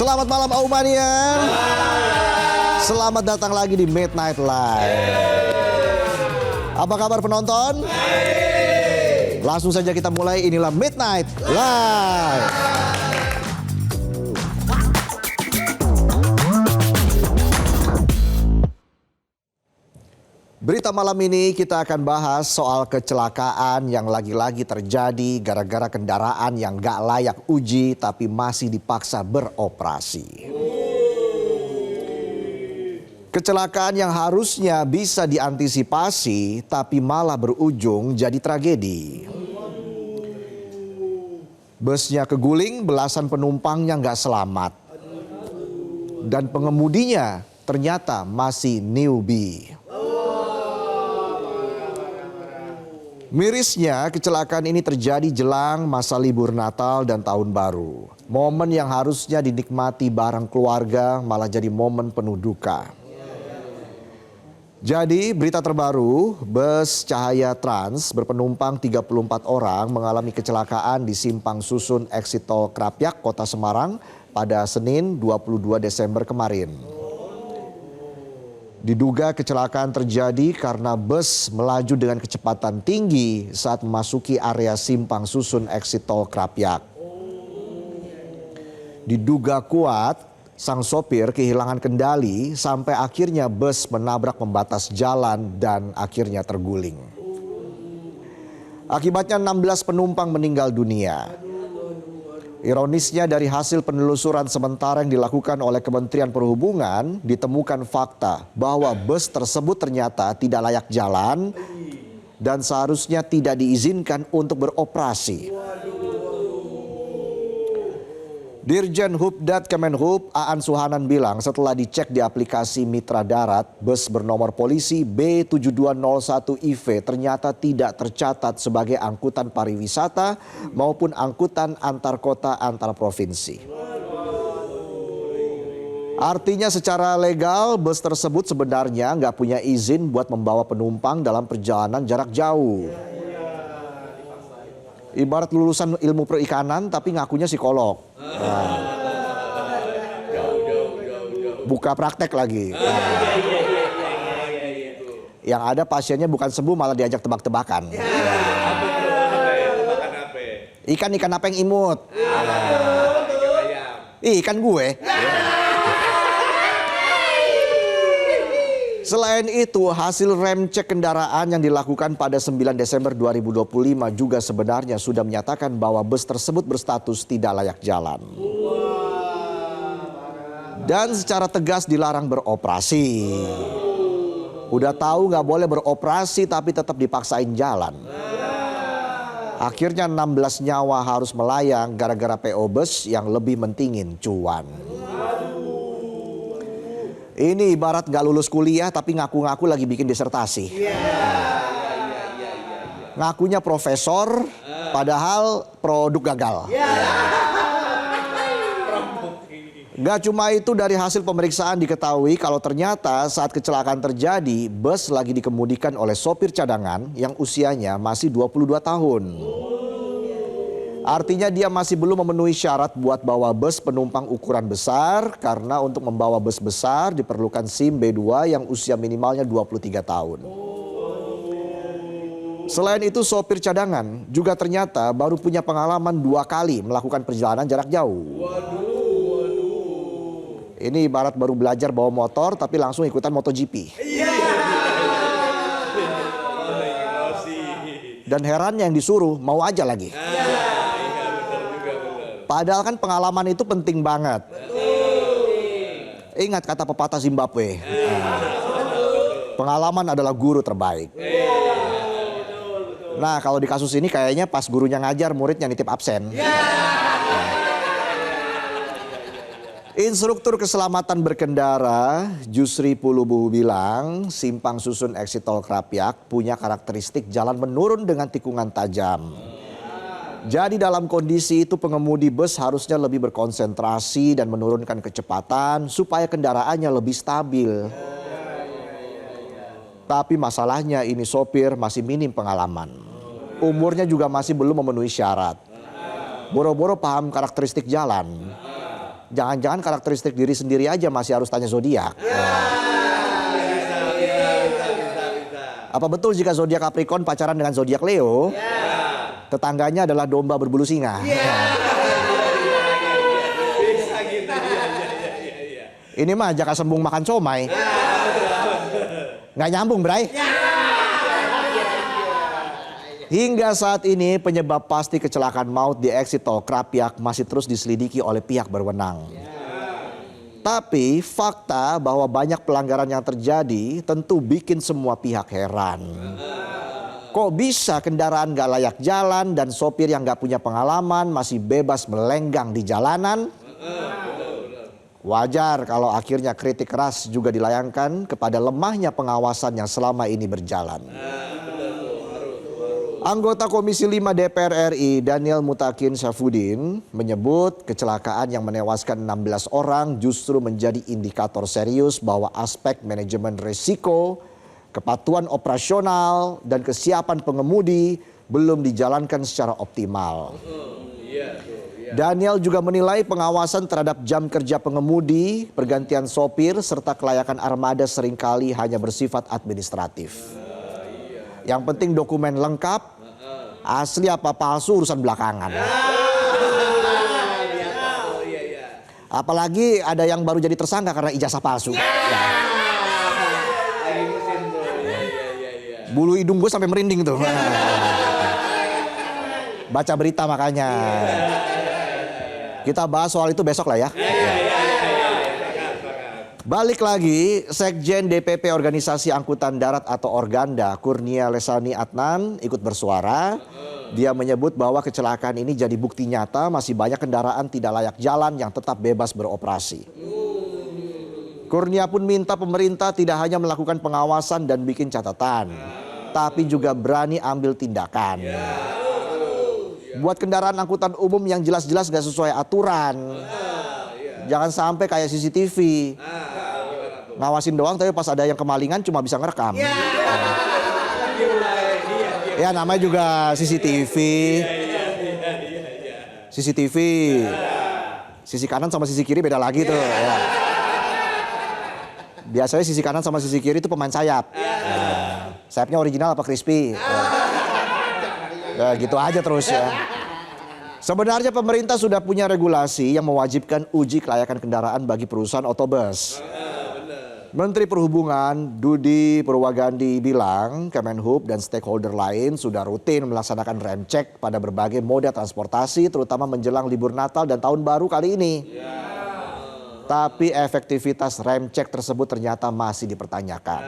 Selamat malam Aumania. Selamat datang lagi di Midnight Live. Apa kabar penonton? Langsung saja kita mulai, inilah Midnight Live. Berita malam ini kita akan bahas soal kecelakaan yang lagi-lagi terjadi gara-gara kendaraan yang gak layak uji tapi masih dipaksa beroperasi. Kecelakaan yang harusnya bisa diantisipasi tapi malah berujung jadi tragedi. Busnya keguling, belasan penumpangnya gak selamat. Dan pengemudinya ternyata masih newbie. Mirisnya, kecelakaan ini terjadi jelang masa libur Natal dan Tahun Baru. Momen yang harusnya dinikmati bareng keluarga malah jadi momen penuh duka. Jadi, berita terbaru, bus Cahaya Trans berpenumpang 34 orang mengalami kecelakaan di Simpang Susun Exit Tol Krapyak, Kota Semarang pada Senin 22 Desember kemarin. Diduga kecelakaan terjadi karena bus melaju dengan kecepatan tinggi saat memasuki area Simpang Susun Exit Tol Krapyak. Diduga kuat, sang sopir kehilangan kendali sampai akhirnya bus menabrak pembatas jalan dan akhirnya terguling. Akibatnya 16 penumpang meninggal dunia. Ironisnya dari hasil penelusuran sementara yang dilakukan oleh Kementerian Perhubungan ditemukan fakta bahwa bus tersebut ternyata tidak layak jalan dan seharusnya tidak diizinkan untuk beroperasi. Dirjen Hubdat Kemenhub Aan Suhanan bilang setelah dicek di aplikasi Mitra Darat, bus bernomor polisi B7201IV ternyata tidak tercatat sebagai angkutan pariwisata maupun angkutan antar kota antar provinsi. Artinya secara legal bus tersebut sebenarnya nggak punya izin buat membawa penumpang dalam perjalanan jarak jauh. Ibarat lulusan ilmu perikanan tapi ngakunya psikolog. Nah. Buka praktek lagi. Nah. Yang ada pasiennya bukan sembuh malah diajak tebak-tebakan. Ikan apa yang imut? Ikan gue. Selain itu, hasil rem cek kendaraan yang dilakukan pada 9 Desember 2025 juga sebenarnya sudah menyatakan bahwa bus tersebut berstatus tidak layak jalan. Dan secara tegas dilarang beroperasi. Udah tahu nggak boleh beroperasi tapi tetap dipaksain jalan. Akhirnya 16 nyawa harus melayang gara-gara PO bus yang lebih mentingin cuan. Ini ibarat gak lulus kuliah tapi ngaku-ngaku lagi bikin disertasi. Ngakunya profesor padahal produk gagal. Gak cuma itu, dari hasil pemeriksaan diketahui kalau ternyata saat kecelakaan terjadi bus lagi dikemudikan oleh sopir cadangan yang usianya masih 22 tahun. Artinya dia masih belum memenuhi syarat buat bawa bus penumpang ukuran besar karena untuk membawa bus besar diperlukan SIM B2 yang usia minimalnya 23 tahun. Selain itu sopir cadangan juga ternyata baru punya pengalaman 2 kali melakukan perjalanan jarak jauh. Ini ibarat baru belajar bawa motor tapi langsung ikutan MotoGP. Dan herannya yang disuruh mau aja lagi. Padahal kan pengalaman itu penting banget. Ingat kata pepatah Zimbabwe. Pengalaman adalah guru terbaik. Nah kalau di kasus ini kayaknya pas gurunya ngajar muridnya nitip absen. Instruktur keselamatan berkendara Jusri Pulubuhu bilang Simpang Susun Exit Tol Krapyak punya karakteristik jalan menurun dengan tikungan tajam. Jadi dalam kondisi itu pengemudi bus harusnya lebih berkonsentrasi dan menurunkan kecepatan supaya kendaraannya lebih stabil. Tapi masalahnya ini sopir masih minim pengalaman. Umurnya juga masih belum memenuhi syarat. Boro-boro paham karakteristik jalan. Jangan-jangan karakteristik diri sendiri aja masih harus tanya zodiak. Apa betul jika zodiak Capricorn pacaran dengan zodiak Leo? Tetangganya adalah domba berbulu singa. Ini mah jaka sembung makan somai. Nggak nyambung, Bray. Hingga saat ini penyebab pasti kecelakaan maut di exit tol Krapyak masih terus diselidiki oleh pihak berwenang. Tapi fakta bahwa banyak pelanggaran yang terjadi tentu bikin semua pihak heran. Kok bisa kendaraan gak layak jalan dan sopir yang gak punya pengalaman masih bebas melenggang di jalanan? Wajar kalau akhirnya kritik keras juga dilayangkan kepada lemahnya pengawasan yang selama ini berjalan. Anggota Komisi 5 DPR RI Daniel Mutakin Syafuddin menyebut kecelakaan yang menewaskan 16 orang justru menjadi indikator serius bahwa aspek manajemen risiko, kepatuhan operasional, dan kesiapan pengemudi belum dijalankan secara optimal. Daniel juga menilai pengawasan terhadap jam kerja pengemudi, pergantian sopir, serta kelayakan armada seringkali hanya bersifat administratif. Yang penting dokumen lengkap, asli apa palsu urusan belakangan. Apalagi ada yang baru jadi tersangka karena ijazah palsu. Bulu hidung gue sampai merinding tuh. Baca berita makanya. Kita bahas soal itu besok lah ya. Balik lagi, Sekjen DPP Organisasi Angkutan Darat atau Organda, Kurnia Lesani Adnan ikut bersuara. Dia menyebut bahwa kecelakaan ini jadi bukti nyata masih banyak kendaraan tidak layak jalan yang tetap bebas beroperasi. Kurnia pun minta pemerintah tidak hanya melakukan pengawasan dan bikin catatan, tapi juga berani ambil tindakan. Buat kendaraan angkutan umum yang jelas-jelas gak sesuai aturan. Jangan sampai kayak CCTV. Ngawasin doang tapi pas ada yang kemalingan cuma bisa ngerekam. Ya namanya juga CCTV. CCTV. Sisi kanan sama sisi kiri beda lagi tuh. Ya. Biasanya sisi kanan sama sisi kiri itu pemain sayap. Sayapnya original apa crispy. Ya gitu aja terus ya. Sebenarnya pemerintah sudah punya regulasi yang mewajibkan uji kelayakan kendaraan bagi perusahaan otobus. Menteri Perhubungan Budi Purwagandi bilang Kemenhub dan stakeholder lain sudah rutin melaksanakan rem cek pada berbagai moda transportasi terutama menjelang libur Natal dan Tahun Baru kali ini. Tapi efektivitas rem cek tersebut ternyata masih dipertanyakan.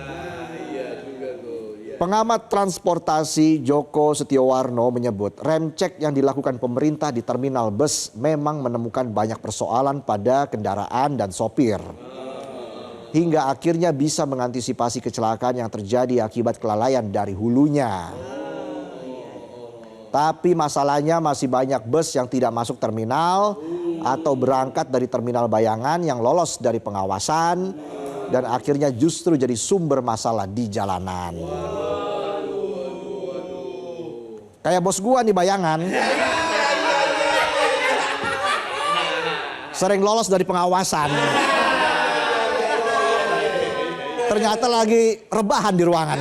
Pengamat transportasi Joko Setiowarno menyebut rem cek yang dilakukan pemerintah di terminal bus memang menemukan banyak persoalan pada kendaraan dan sopir. Hingga akhirnya bisa mengantisipasi kecelakaan yang terjadi akibat kelalaian dari hulunya. Tapi masalahnya masih banyak bus yang tidak masuk terminal atau berangkat dari terminal bayangan yang lolos dari pengawasan dan akhirnya justru jadi sumber masalah di jalanan. Kayak bos gua nih bayangan. Sering lolos dari pengawasan. Ternyata lagi rebahan di ruangan.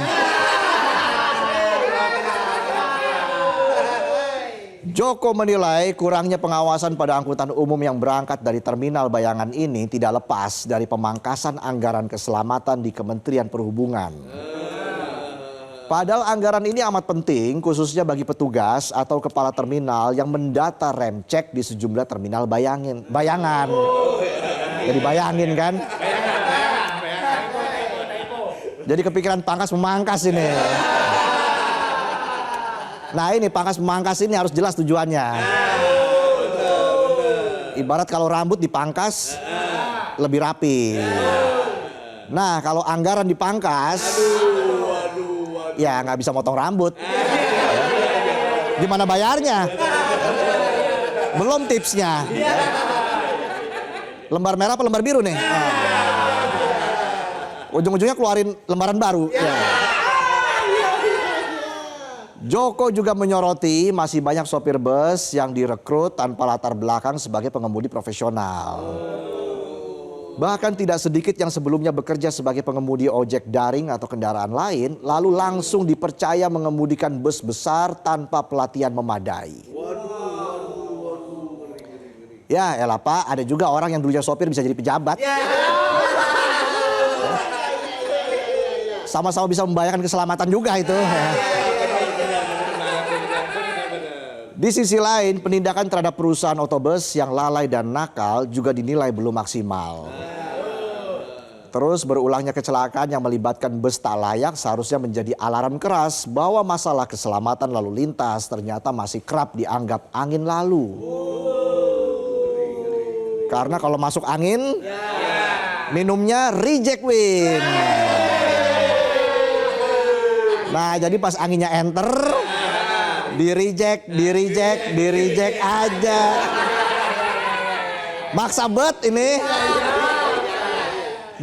Joko menilai kurangnya pengawasan pada angkutan umum yang berangkat dari terminal bayangan ini tidak lepas dari pemangkasan anggaran keselamatan di Kementerian Perhubungan. Padahal anggaran ini amat penting khususnya bagi petugas atau kepala terminal yang mendata rem cek di sejumlah terminal bayangan. Jadi bayangin kan. Jadi kepikiran pangkas memangkas ini. Nah ini pangkas memangkas ini harus jelas tujuannya. Ibarat kalau rambut dipangkas lebih rapi. Nah kalau anggaran dipangkas, ya nggak bisa motong rambut. Gimana bayarnya? Belum tipsnya. Lembar merah apa lembar biru nih? Ujung-ujungnya keluarin lembaran baru. Ya. Joko juga menyoroti masih banyak sopir bus yang direkrut tanpa latar belakang sebagai pengemudi profesional. Bahkan tidak sedikit yang sebelumnya bekerja sebagai pengemudi ojek daring atau kendaraan lain, lalu langsung dipercaya mengemudikan bus besar tanpa pelatihan memadai. Ya elah Pak, ada juga orang yang dulunya sopir bisa jadi pejabat. Sama-sama bisa membahayakan keselamatan juga itu. Di sisi lain, penindakan terhadap perusahaan otobus yang lalai dan nakal juga dinilai belum maksimal. Terus berulangnya kecelakaan yang melibatkan bus tak layak seharusnya menjadi alarm keras bahwa masalah keselamatan lalu lintas ternyata masih kerap dianggap angin lalu. Karena kalau masuk angin, minumnya reject win. Nah jadi pas anginnya enter, di reject aja. Maksa bet ini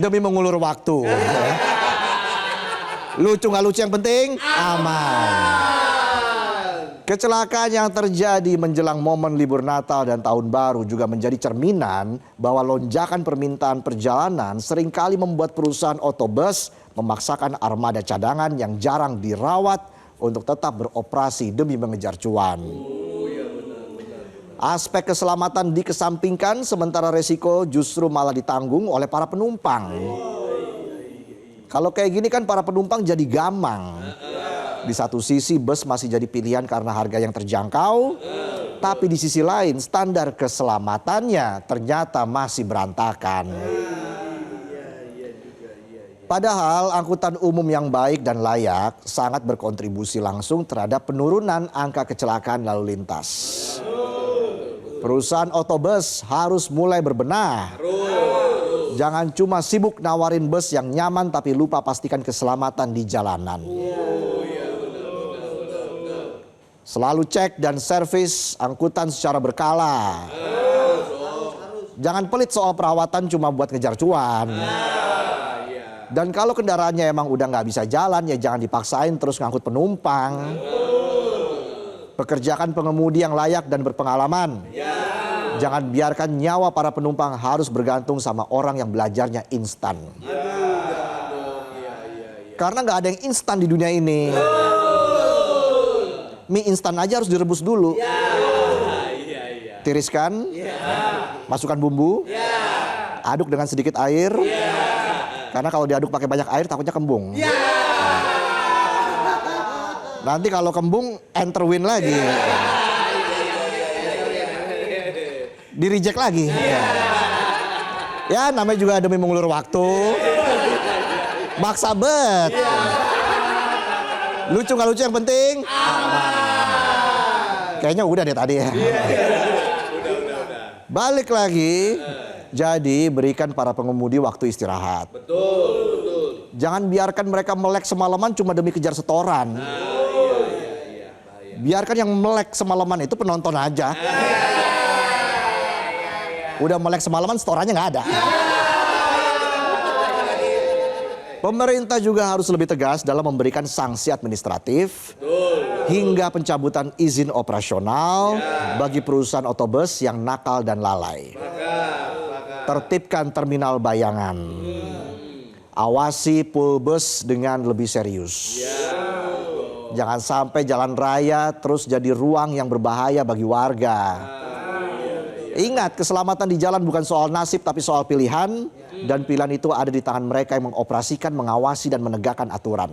demi mengulur waktu. Lucu nggak lucu yang penting aman. Kecelakaan yang terjadi menjelang momen libur Natal dan Tahun Baru juga menjadi cerminan bahwa lonjakan permintaan perjalanan seringkali membuat perusahaan otobus memaksakan armada cadangan yang jarang dirawat untuk tetap beroperasi demi mengejar cuan. Aspek keselamatan dikesampingkan sementara resiko justru malah ditanggung oleh para penumpang. Kalau kayak gini kan para penumpang jadi gamang. Di satu sisi bus masih jadi pilihan karena harga yang terjangkau, tapi di sisi lain standar keselamatannya ternyata masih berantakan. Padahal angkutan umum yang baik dan layak sangat berkontribusi langsung terhadap penurunan angka kecelakaan lalu lintas. Perusahaan otobus harus mulai berbenah. Jangan cuma sibuk nawarin bus yang nyaman tapi lupa pastikan keselamatan di jalanan. Selalu cek dan servis angkutan secara berkala. Jangan pelit soal perawatan cuma buat ngejar cuan. Dan kalau kendaraannya emang udah nggak bisa jalan, ya jangan dipaksain terus ngangkut penumpang. Pekerjakan pengemudi yang layak dan berpengalaman. Jangan biarkan nyawa para penumpang harus bergantung sama orang yang belajarnya instan. Karena nggak ada yang instan di dunia ini. Mie instan aja harus direbus dulu. Tiriskan, masukkan bumbu, aduk dengan sedikit air. Karena kalau diaduk pakai banyak air takutnya kembung. Nanti kalau kembung enter win lagi. Di reject lagi. Ya namanya juga demi mengulur waktu. Maksa bet. Lucu nggak lucu yang penting? Kayaknya udah deh tadi ya. Balik lagi. Jadi berikan para pengemudi waktu istirahat. Betul. Jangan biarkan mereka melek semalaman cuma demi kejar setoran. Biarkan yang melek semalaman itu penonton aja. Udah melek semalaman setorannya nggak ada. Pemerintah juga harus lebih tegas dalam memberikan sanksi administratif hingga pencabutan izin operasional bagi perusahaan otobus yang nakal dan lalai. Tertibkan terminal bayangan. Awasi pool bus dengan lebih serius. Jangan sampai jalan raya terus jadi ruang yang berbahaya bagi warga. Ingat, keselamatan di jalan bukan soal nasib tapi soal pilihan. Dan pilihan itu ada di tangan mereka yang mengoperasikan, mengawasi dan menegakkan aturan.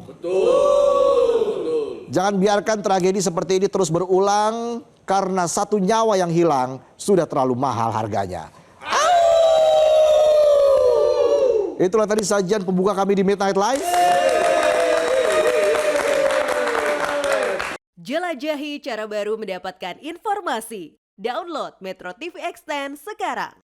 Jangan biarkan tragedi seperti ini terus berulang karena satu nyawa yang hilang sudah terlalu mahal harganya. Itulah tadi sajian pembuka kami di Midnight Live. Jelajahi cara baru mendapatkan informasi. Download Metro TV Extend sekarang.